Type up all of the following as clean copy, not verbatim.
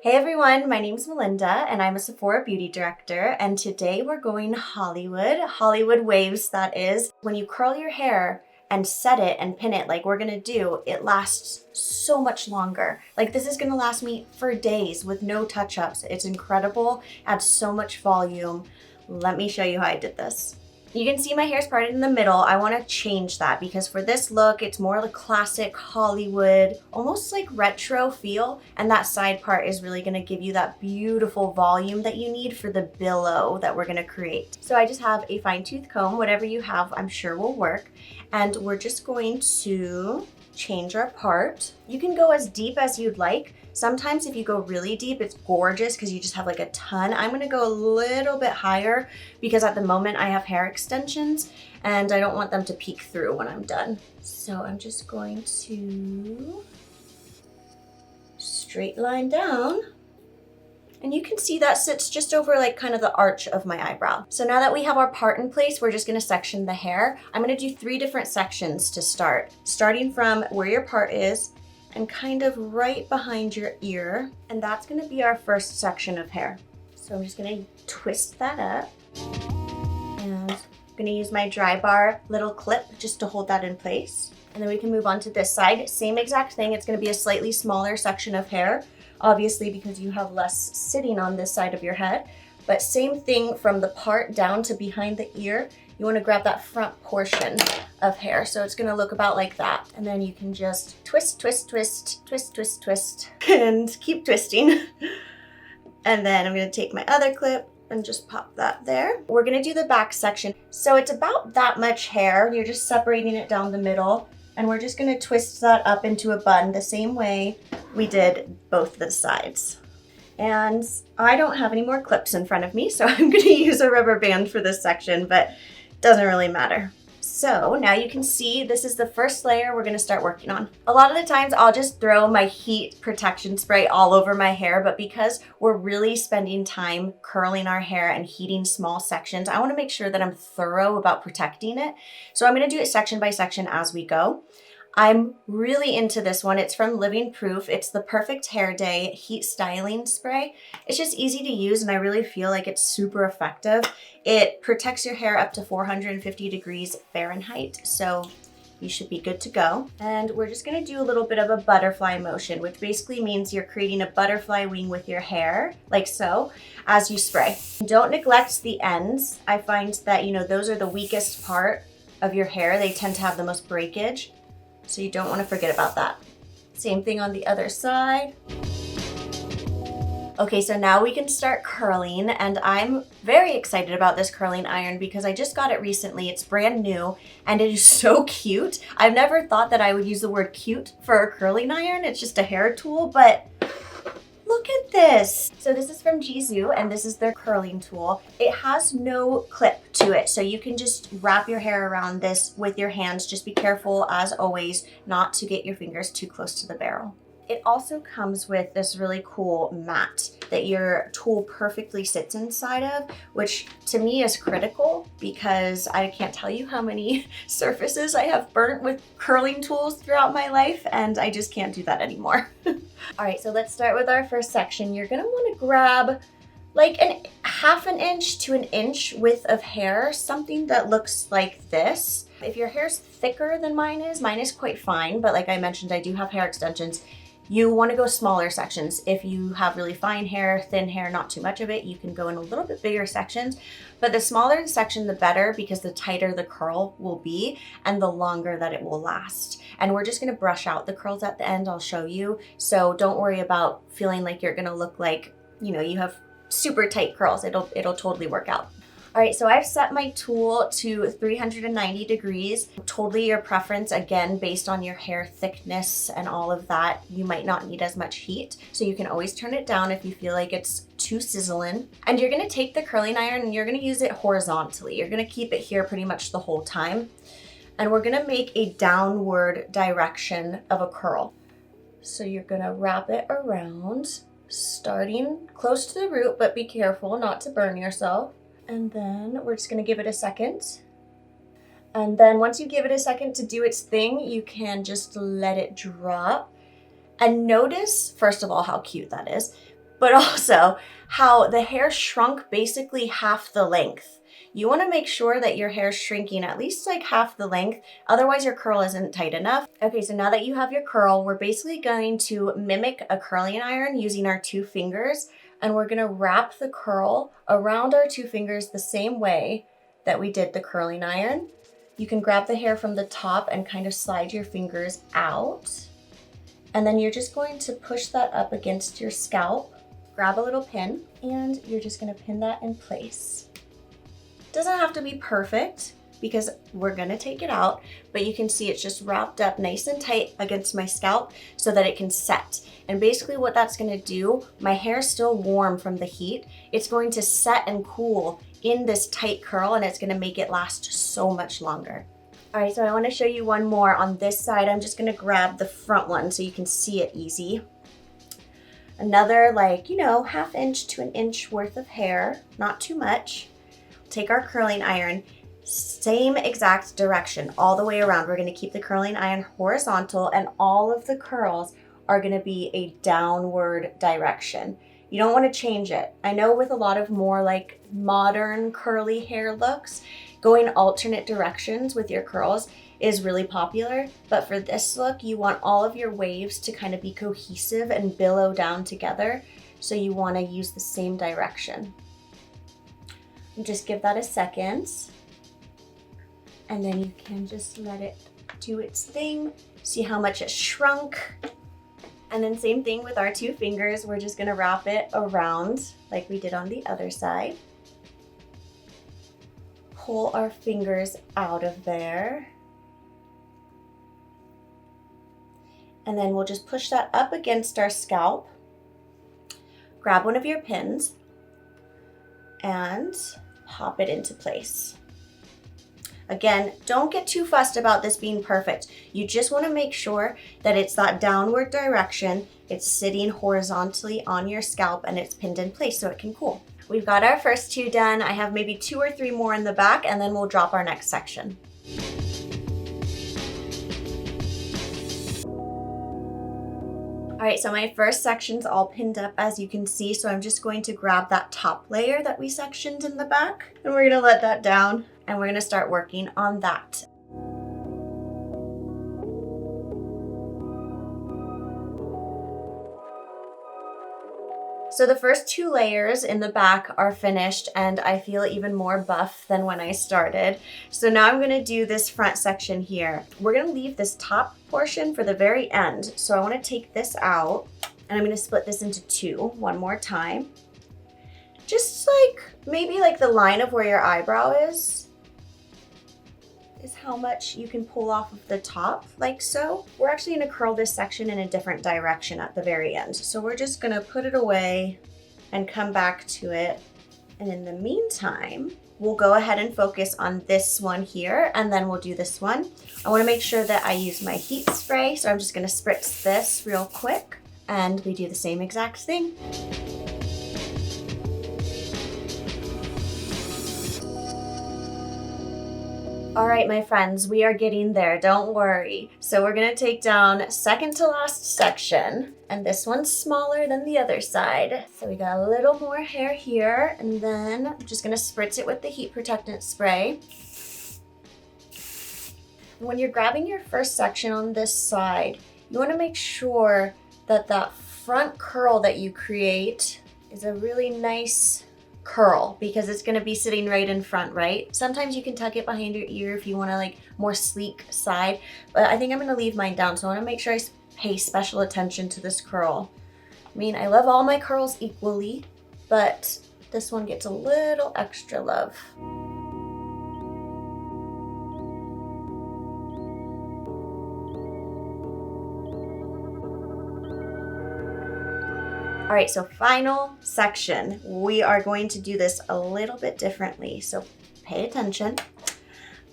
Hey everyone, my name's Melinda and I'm a Sephora Beauty Director, and today we're going Hollywood waves, that is. When you curl your hair and set it and pin it like we're gonna do, it lasts so much longer. Like this is gonna last me for days with no touch-ups. It's incredible, adds so much volume. Let me show you how I did this. You can see my hair's parted in the middle. I want to change that because for this look, it's more like classic Hollywood, almost like retro feel. And that side part is really going to give you that beautiful volume that you need for the billow that we're going to create. So I just have a fine tooth comb, whatever you have, I'm sure will work. And we're just going to change our part. You can go as deep as you'd like. Sometimes if you go really deep, it's gorgeous because you just have like a ton. I'm gonna go a little bit higher because at the moment I have hair extensions and I don't want them to peek through when I'm done. So I'm just going to straight line down. And you can see that sits just over like kind of the arch of my eyebrow. So now that we have our part in place, we're just gonna section the hair. I'm gonna do 3 different sections to start. Starting from where your part is and kind of right behind your ear. And that's gonna be our first section of hair. So I'm just gonna twist that up. And I'm gonna use my dry bar little clip just to hold that in place. And then we can move on to this side. Same exact thing, it's gonna be a slightly smaller section of hair, obviously because you have less sitting on this side of your head. But same thing from the part down to behind the ear. You want to grab that front portion of hair. So it's going to look about like that. And then you can just twist, twist, twist, twist, twist, twist, and keep twisting. And then I'm going to take my other clip and just pop that there. We're going to do the back section. So it's about that much hair. You're just separating it down the middle. And we're just going to twist that up into a bun the same way we did both the sides. And I don't have any more clips in front of me, so I'm going to use a rubber band for this section, but doesn't really matter. So now you can see this is the first layer we're gonna start working on. A lot of the times I'll just throw my heat protection spray all over my hair, but because we're really spending time curling our hair and heating small sections, I wanna make sure that I'm thorough about protecting it. So I'm gonna do it section by section as we go. I'm really into this one. It's from Living Proof. It's the Perfect Hair Day Heat Styling Spray. It's just easy to use and I really feel like it's super effective. It protects your hair up to 450 degrees Fahrenheit, so you should be good to go. And we're just gonna do a little bit of a butterfly motion, which basically means you're creating a butterfly wing with your hair, like so, as you spray. Don't neglect the ends. I find that, those are the weakest part of your hair. They tend to have the most breakage. So you don't want to forget about that. Same thing on the other side. Okay, so now we can start curling, and I'm very excited about this curling iron because I just got it recently. It's brand new and it is so cute. I've never thought that I would use the word cute for a curling iron. It's just a hair tool, but look at this. So this is from Jisoo and this is their curling tool. It has no clip to it, so you can just wrap your hair around this with your hands. Just be careful, as always, not to get your fingers too close to the barrel. It also comes with this really cool mat that your tool perfectly sits inside of, which to me is critical because I can't tell you how many surfaces I have burnt with curling tools throughout my life, and I just can't do that anymore. All right, so let's start with our first section. You're gonna wanna grab like half an inch to an inch width of hair, something that looks like this. If your hair's thicker than mine is quite fine, but like I mentioned, I do have hair extensions. You want to go smaller sections. If you have really fine hair, thin hair, not too much of it, you can go in a little bit bigger sections. But the smaller the section, the better, because the tighter the curl will be and the longer that it will last. And we're just going to brush out the curls at the end. I'll show you. So don't worry about feeling like you're going to look like, you have super tight curls. It'll totally work out. All right, so I've set my tool to 390 degrees. Totally your preference, again, based on your hair thickness and all of that. You might not need as much heat, so you can always turn it down if you feel like it's too sizzling. And you're gonna take the curling iron and you're gonna use it horizontally. You're gonna keep it here pretty much the whole time. And we're gonna make a downward direction of a curl. So you're gonna wrap it around, starting close to the root, but be careful not to burn yourself. And then we're just gonna give it a second. And then once you give it a second to do its thing, you can just let it drop. And notice, first of all, how cute that is. but also how the hair shrunk basically half the length. You want to make sure that your hair is shrinking at least like half the length, otherwise your curl isn't tight enough. Okay, so now that you have your curl, we're basically going to mimic a curling iron using our 2 fingers, and we're going to wrap the curl around our 2 fingers the same way that we did the curling iron. You can grab the hair from the top and kind of slide your fingers out. And then you're just going to push that up against your scalp, grab a little pin, and you're just gonna pin that in place. Doesn't have to be perfect because we're gonna take it out, but you can see it's just wrapped up nice and tight against my scalp so that it can set. And basically what that's gonna do, my hair is still warm from the heat. It's going to set and cool in this tight curl, and it's gonna make it last so much longer. All right, so I wanna show you one more on this side. I'm just gonna grab the front one so you can see it easy. Another like, you know, 1/2 inch to 1 inch worth of hair, not too much. Take our curling iron, same exact direction all the way around. We're gonna keep the curling iron horizontal, and all of the curls are gonna be a downward direction. You don't wanna change it. I know with a lot of more like modern curly hair looks, going alternate directions with your curls is really popular, but for this look, you want all of your waves to kind of be cohesive and billow down together, so you wanna use the same direction. And just give that a second, and then you can just let it do its thing. See how much it shrunk. And then same thing with our 2 fingers, we're just gonna wrap it around like we did on the other side. Pull our fingers out of there. And then we'll just push that up against our scalp. Grab one of your pins and pop it into place. Again, don't get too fussed about this being perfect. You just want to make sure that it's that downward direction, it's sitting horizontally on your scalp, and it's pinned in place so it can cool. We've got our first 2 done. I have maybe 2 or 3 more in the back, and then we'll drop our next section. All right, so my first section's all pinned up, as you can see, so I'm just going to grab that top layer that we sectioned in the back, and we're gonna let that down, and we're gonna start working on that. So the first 2 layers in the back are finished, and I feel even more buff than when I started. So now I'm gonna do this front section here. We're gonna leave this top portion for the very end. So I wanna take this out, and I'm gonna split this into 2 one more time. Just like, maybe like the line of where your eyebrow is how much you can pull off of the top, like so. We're actually gonna curl this section in a different direction at the very end. So we're just gonna put it away and come back to it. And in the meantime, we'll go ahead and focus on this one here, and then we'll do this one. I wanna make sure that I use my heat spray, so I'm just gonna spritz this real quick, and we do the same exact thing. All right, my friends, we are getting there, don't worry. So we're gonna take down second to last section, and this one's smaller than the other side. So we got a little more hair here, and then I'm just gonna spritz it with the heat protectant spray. When you're grabbing your first section on this side, you wanna make sure that that front curl that you create is a really nice curl, because it's gonna be sitting right in front, right? Sometimes you can tuck it behind your ear if you want a like more sleek side, but I think I'm gonna leave mine down, so I wanna make sure I pay special attention to this curl. I mean, I love all my curls equally, but this one gets a little extra love. All right, so final section. We are going to do this a little bit differently, so pay attention.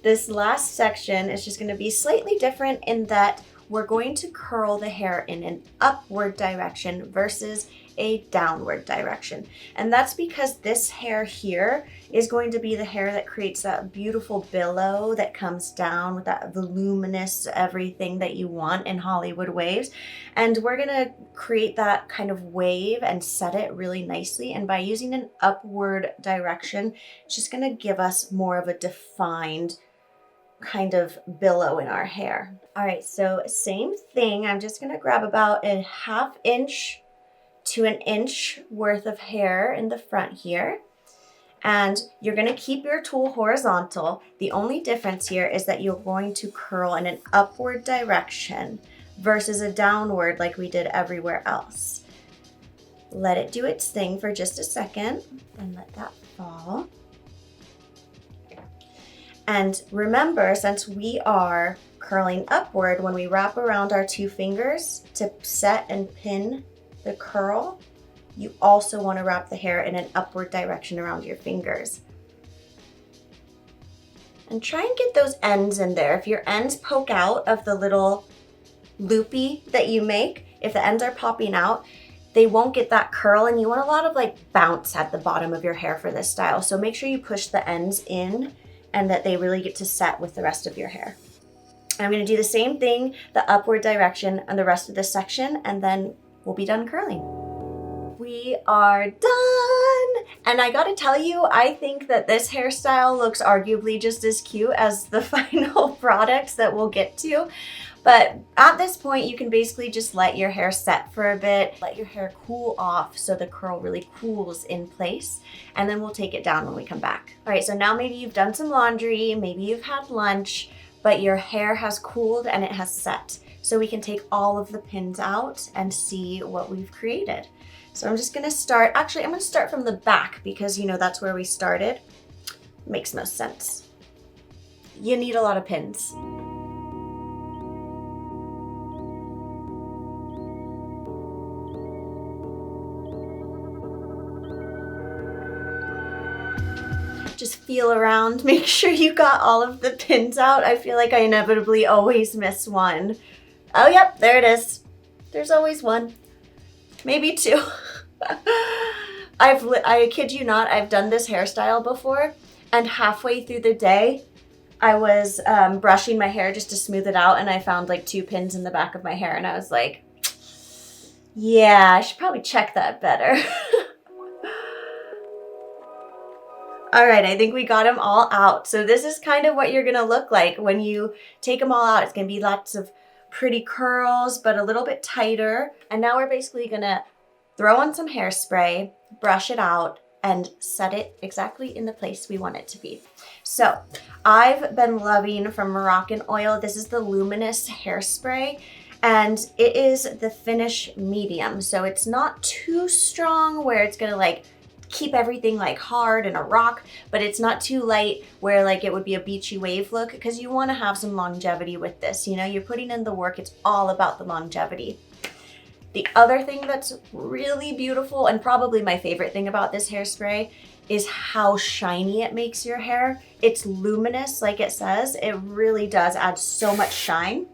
This last section is just gonna be slightly different in that we're going to curl the hair in an upward direction versus a downward direction. And that's because this hair here is going to be the hair that creates that beautiful billow that comes down with that voluminous everything that you want in Hollywood waves. And we're gonna create that kind of wave and set it really nicely. And by using an upward direction, it's just gonna give us more of a defined kind of billow in our hair. All right, so same thing. I'm just gonna grab about a 1/2 inch to an inch worth of hair in the front here. And you're gonna keep your tool horizontal. The only difference here is that you're going to curl in an upward direction versus a downward like we did everywhere else. Let it do its thing for just a second and let that fall. And remember, since we are curling upward, when we wrap around our 2 fingers to set and pin the curl, you also want to wrap the hair in an upward direction around your fingers. And try and get those ends in there. If your ends poke out of the little loopy that you make, if the ends are popping out, they won't get that curl, and you want a lot of like bounce at the bottom of your hair for this style. So make sure you push the ends in and that they really get to set with the rest of your hair. I'm going to do the same thing, the upward direction on the rest of this section, and then we'll be done curling. We are done! And I gotta tell you, I think that this hairstyle looks arguably just as cute as the final products that we'll get to. But at this point, you can basically just let your hair set for a bit, let your hair cool off so the curl really cools in place, and then we'll take it down when we come back. All right, so now maybe you've done some laundry, maybe you've had lunch, but your hair has cooled and it has set. So we can take all of the pins out and see what we've created. So I'm just gonna start, actually I'm gonna start from the back because you know that's where we started. Makes most sense. You need a lot of pins. Just feel around, make sure you got all of the pins out. I feel like I inevitably always miss one. Oh, yep, there it is. There's always one, maybe 2. I kid you not, I've done this hairstyle before, and halfway through the day, I was brushing my hair just to smooth it out, and I found like 2 pins in the back of my hair, and I was like, yeah, I should probably check that better. All right, I think we got them all out. So this is kind of what you're gonna look like when you take them all out. It's gonna be lots of pretty curls, but a little bit tighter. And now we're basically gonna throw on some hairspray, brush it out, and set it exactly in the place we want it to be. So I've been loving from Moroccan Oil. This is the Luminous hairspray, and it is the finish medium. So it's not too strong where it's gonna like keep everything like hard and a rock, but it's not too light where like it would be a beachy wave look, because you want to have some longevity with this. You know, you're putting in the work. It's all about the longevity. The other thing that's really beautiful, and probably my favorite thing about this hairspray, is how shiny it makes your hair. It's luminous, like it says. It really does add so much shine.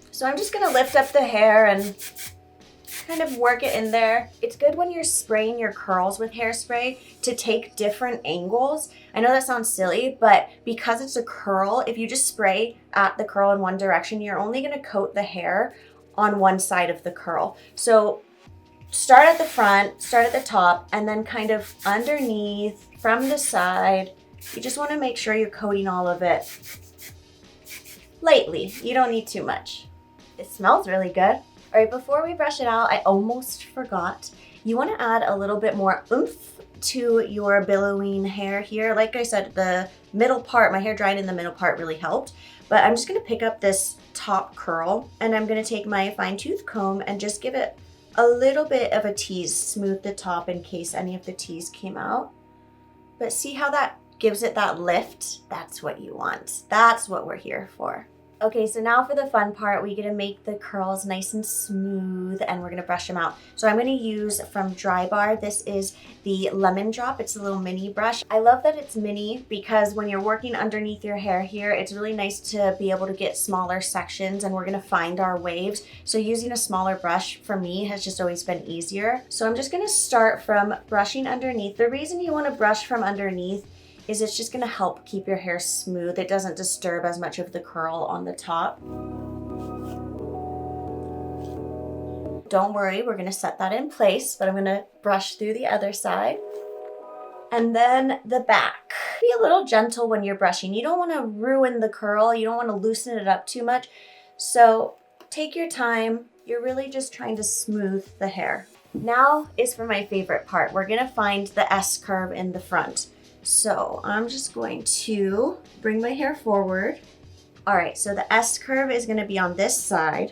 So I'm just gonna lift up the hair and kind of work it in there. It's good when you're spraying your curls with hairspray to take different angles. I know that sounds silly, but because it's a curl, if you just spray at the curl in one direction, you're only gonna coat the hair on one side of the curl. So start at the front, start at the top, and then kind of underneath, from the side. You just wanna make sure you're coating all of it lightly. You don't need too much. It smells really good. All right, before we brush it out, I almost forgot. You want to add a little bit more oomph to your billowing hair here. Like I said, the middle part, my hair drying in the middle part really helped, but I'm just going to pick up this top curl and I'm going to take my fine tooth comb and just give it a little bit of a tease, smooth the top in case any of the tease came out. But see how that gives it that lift? That's what you want. That's what we're here for. Okay, so now for the fun part, we get to make the curls nice and smooth, and we're gonna brush them out. So I'm gonna use from Dry Bar, this is the Lemon Drop. It's a little mini brush. I love that it's mini because when you're working underneath your hair here, it's really nice to be able to get smaller sections, and we're gonna find our waves. So using a smaller brush for me has just always been easier. So I'm just gonna start from brushing underneath. The reason you wanna brush from underneath is it's just gonna help keep your hair smooth. It doesn't disturb as much of the curl on the top. Don't worry, we're gonna set that in place, but I'm gonna brush through the other side. And then the back. Be a little gentle when you're brushing. You don't wanna ruin the curl. You don't wanna loosen it up too much. So take your time. You're really just trying to smooth the hair. Now is for my favorite part. We're gonna find the S curve in the front. So I'm just going to bring my hair forward. All right, so the S curve is gonna be on this side.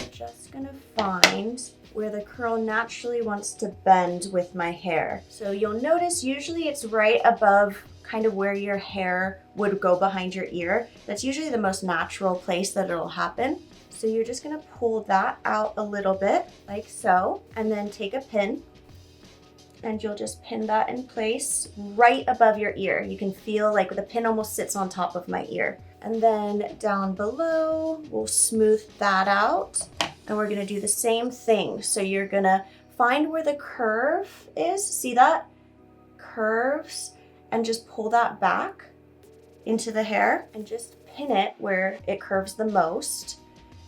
Just gonna find where the curl naturally wants to bend with my hair. So you'll notice usually it's right above kind of where your hair would go behind your ear. That's usually the most natural place that it'll happen. So you're just gonna pull that out a little bit, like so, and then take a pin, and you'll just pin that in place right above your ear. You can feel like the pin almost sits on top of my ear. And then down below, we'll smooth that out. And we're gonna do the same thing. So you're gonna find where the curve is. See that? Curves. And just pull that back into the hair and just pin it where it curves the most.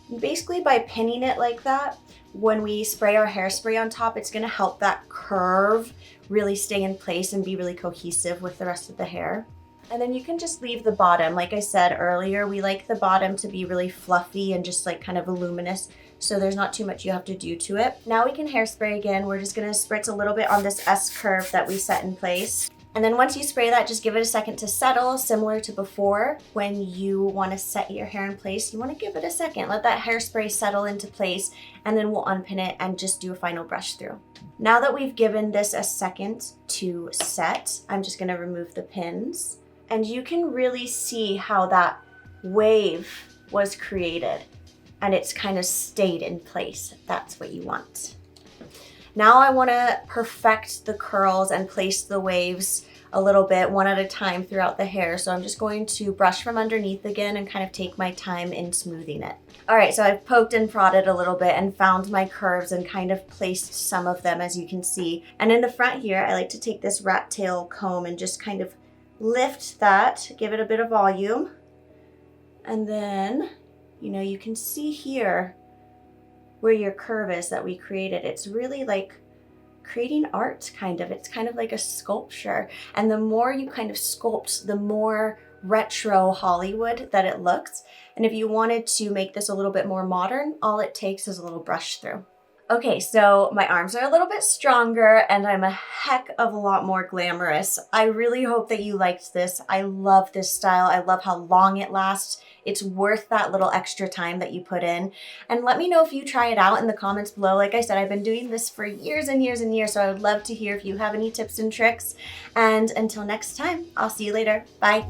And basically by pinning it like that, when we spray our hairspray on top, it's gonna help that curve really stay in place and be really cohesive with the rest of the hair. And then you can just leave the bottom. Like I said earlier, we like the bottom to be really fluffy and just like kind of voluminous, so there's not too much you have to do to it. Now we can hairspray again. We're just gonna spritz a little bit on this S curve that we set in place. And then once you spray that, just give it a second to settle, similar to before. When you wanna set your hair in place, you wanna give it a second. Let that hairspray settle into place, and then we'll unpin it and just do a final brush through. Now that we've given this a second to set, I'm just gonna remove the pins. And you can really see how that wave was created, and it's kind of stayed in place. That's what you want. Now I wanna perfect the curls and place the waves a little bit, one at a time throughout the hair. So I'm just going to brush from underneath again and kind of take my time in smoothing it. All right, so I've poked and prodded a little bit and found my curves and kind of placed some of them, as you can see. And in the front here, I like to take this rat tail comb and just kind of lift that, give it a bit of volume. And then, you can see here where your curve is that we created. It's really like creating art, kind of. It's kind of like a sculpture. And the more you kind of sculpt, the more retro Hollywood that it looks. And if you wanted to make this a little bit more modern, all it takes is a little brush through. Okay, so my arms are a little bit stronger and I'm a heck of a lot more glamorous. I really hope that you liked this. I love this style. I love how long it lasts. It's worth that little extra time that you put in. And let me know if you try it out in the comments below. Like I said, I've been doing this for years and years and years, so I would love to hear if you have any tips and tricks. And until next time, I'll see you later. Bye.